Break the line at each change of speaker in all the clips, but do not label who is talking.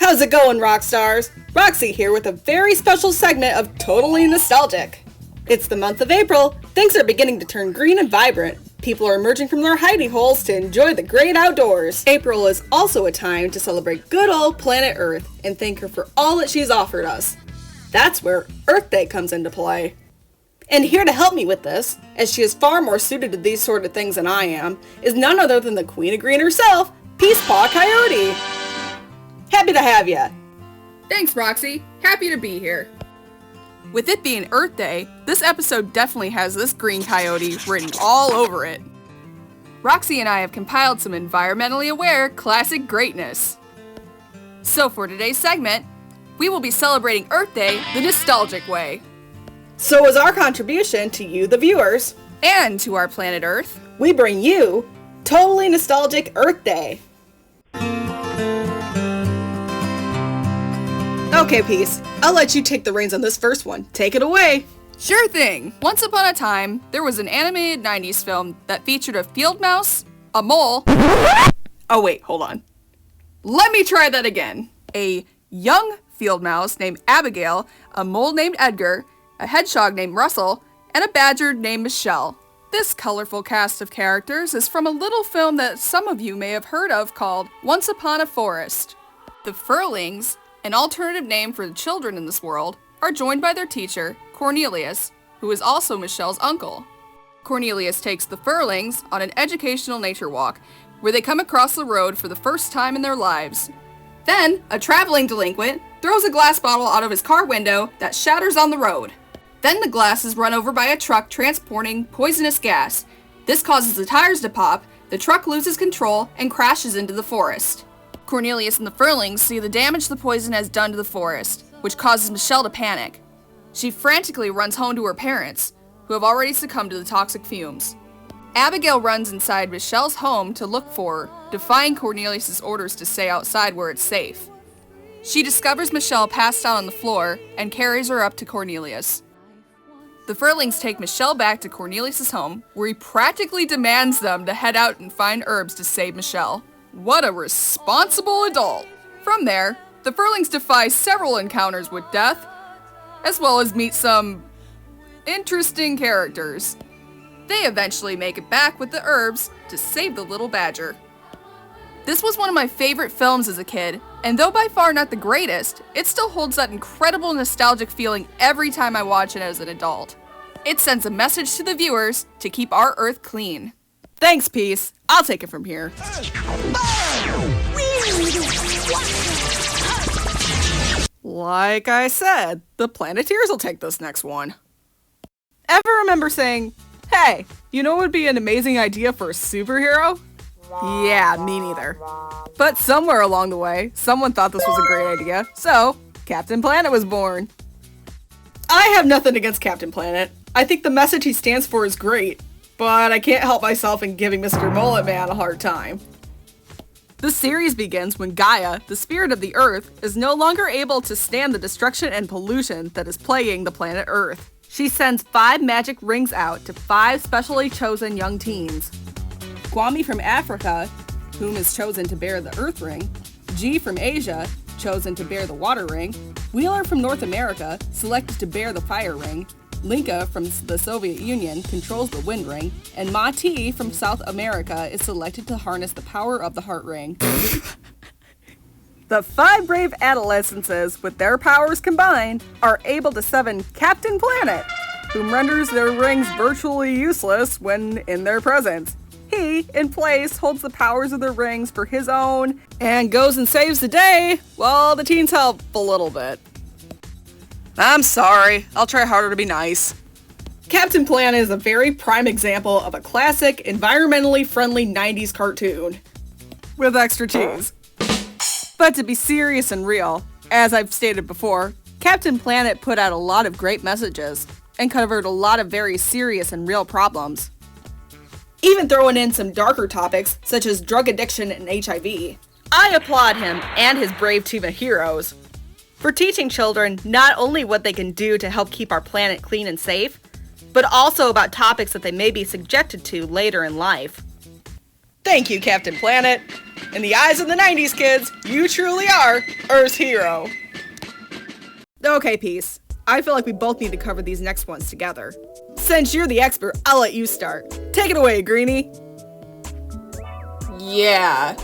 How's it going, rock stars? Roxy here with a very special segment of Totally Nostalgic. It's the month of April, things are beginning to turn green and vibrant. People are emerging from their hidey holes to enjoy the great outdoors. April is also a time to celebrate good old planet Earth and thank her for all that she's offered us. That's where Earth Day comes into play. And here to help me with this, as she is far more suited to these sort of things than I am, is none other than the Queen of Green herself, Peace Paw Coyote. Happy to have ya.
Thanks, Roxy. Happy to be here. With it being Earth Day, this episode definitely has this green coyote written all over it. Roxy and I have compiled some environmentally aware classic greatness. So for today's segment, we will be celebrating Earth Day the nostalgic way.
So as our contribution to you, the viewers,
and to our planet Earth,
we bring you Totally Nostalgic Earth Day. Okay, Peace, I'll let you take the reins on this first one. Take it away.
Sure thing. Once upon a time, there was an animated 90s film that featured a field mouse, a mole... Oh wait, hold on. Let me try that again. A young field mouse named Abigail, a mole named Edgar, a hedgehog named Russell, and a badger named Michelle. This colorful cast of characters is from a little film that some of you may have heard of called Once Upon a Forest. The Furlings, an alternative name for the children in this world, are joined by their teacher, Cornelius, who is also Michelle's uncle. Cornelius takes the Furlings on an educational nature walk, where they come across the road for the first time in their lives. Then, a traveling delinquent throws a glass bottle out of his car window that shatters on the road. Then the glass is run over by a truck transporting poisonous gas. This causes the tires to pop, the truck loses control, and crashes into the forest. Cornelius and the Furlings see the damage the poison has done to the forest, which causes Michelle to panic. She frantically runs home to her parents, who have already succumbed to the toxic fumes. Abigail runs inside Michelle's home to look for her, defying Cornelius' orders to stay outside where it's safe. She discovers Michelle passed out on the floor and carries her up to Cornelius. The Furlings take Michelle back to Cornelius' home, where he practically demands them to head out and find herbs to save Michelle. What a responsible adult! From there, the Furlings defy several encounters with death, as well as meet some interesting characters. They eventually make it back with the herbs to save the little badger. This was one of my favorite films as a kid, and though by far not the greatest, it still holds that incredible nostalgic feeling every time I watch it as an adult. It sends a message to the viewers to keep our Earth clean. Thanks, Peace. I'll take it from here. Like I said, the Planeteers will take this next one. Ever remember saying, hey, you know what would be an amazing idea for a superhero? Yeah, me neither. But somewhere along the way, someone thought this was a great idea, so Captain Planet was born. I have nothing against Captain Planet. I think the message he stands for is great, but I can't help myself in giving Mr. Mullet Man a hard time. The series begins when Gaia, the spirit of the Earth, is no longer able to stand the destruction and pollution that is plaguing the planet Earth. She sends 5 magic rings out to 5 specially chosen young teens. Kwame from Africa, whom is chosen to bear the Earth Ring, G from Asia, chosen to bear the Water Ring, Wheeler from North America, selected to bear the Fire Ring, Linka from the Soviet Union controls the Wind Ring, and Ma-Ti from South America is selected to harness the power of the Heart Ring. The 5 brave adolescences, with their powers combined, are able to summon Captain Planet, whom renders their rings virtually useless when in their presence. He, in place, holds the powers of the rings for his own, and goes and saves the day, while the teens help a little bit. I'm sorry, I'll try harder to be nice. Captain Planet is a very prime example of a classic, environmentally friendly 90s cartoon. With extra cheese. But to be serious and real, as I've stated before, Captain Planet put out a lot of great messages, and covered a lot of very serious and real problems. Even throwing in some darker topics, such as drug addiction and HIV. I applaud him and his brave team of heroes for teaching children not only what they can do to help keep our planet clean and safe, but also about topics that they may be subjected to later in life.
Thank you, Captain Planet. In the eyes of the 90s kids, you truly are Earth's hero. Okay, Peace. I feel like we both need to cover these next ones together. Since you're the expert, I'll let you start. Take it away, Greenie.
Yeah.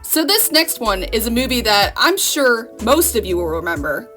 So this next one is a movie that I'm sure most of you will remember.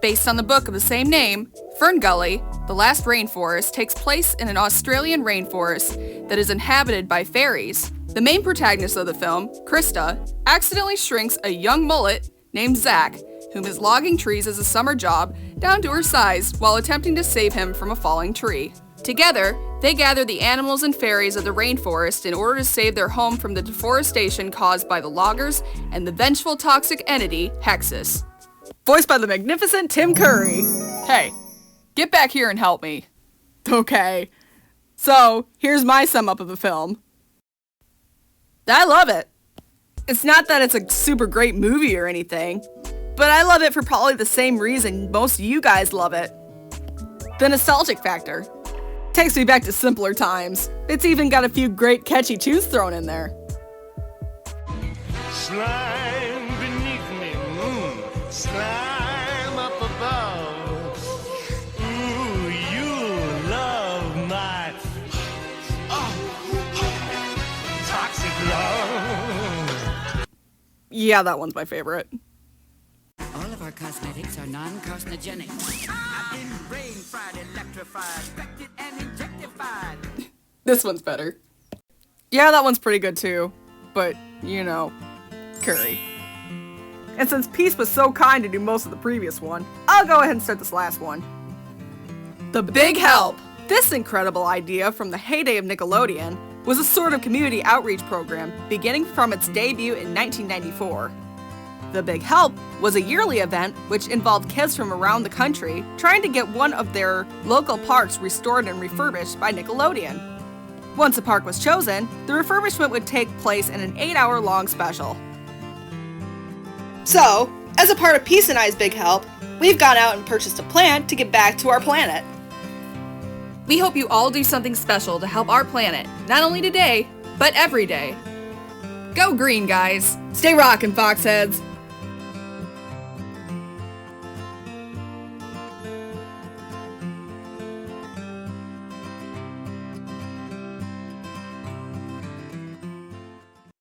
Based on the book of the same name, Fern Gully, The Last Rainforest takes place in an Australian rainforest that is inhabited by fairies. The main protagonist of the film, Krista, accidentally shrinks a young mullet named Zach, whom is logging trees as a summer job, down to her size while attempting to save him from a falling tree. Together, they gather the animals and fairies of the rainforest in order to save their home from the deforestation caused by the loggers and the vengeful toxic entity, Hexus.
Voiced by the magnificent Tim Curry.
Hey, get back here and help me.
Okay. So, here's my sum up of the film. I love it. It's not that it's a super great movie or anything, but I love it for probably the same reason most of you guys love it. The nostalgic factor. Takes me back to simpler times. It's even got a few great catchy tunes thrown in there.
Slime beneath me, slime up above. Ooh, you love my toxic love.
Yeah, that one's my favorite.
All of our cosmetics are non-carcinogenic. In brain fried, electrified, expected and injectified.
This one's better. Yeah, that one's pretty good too. But, you know, Curry. And since Peace was so kind to do most of the previous one, I'll go ahead and start this last one. The Big Help! This incredible idea from the heyday of Nickelodeon was a sort of community outreach program beginning from its debut in 1994. The Big Help was a yearly event which involved kids from around the country trying to get one of their local parks restored and refurbished by Nickelodeon. Once a park was chosen, the refurbishment would take place in an 8-hour-long special. So, as a part of Peace and I's Big Help, we've gone out and purchased a plant to give back to our planet.
We hope you all do something special to help our planet, not only today, but every day. Go green, guys!
Stay rockin', Foxheads!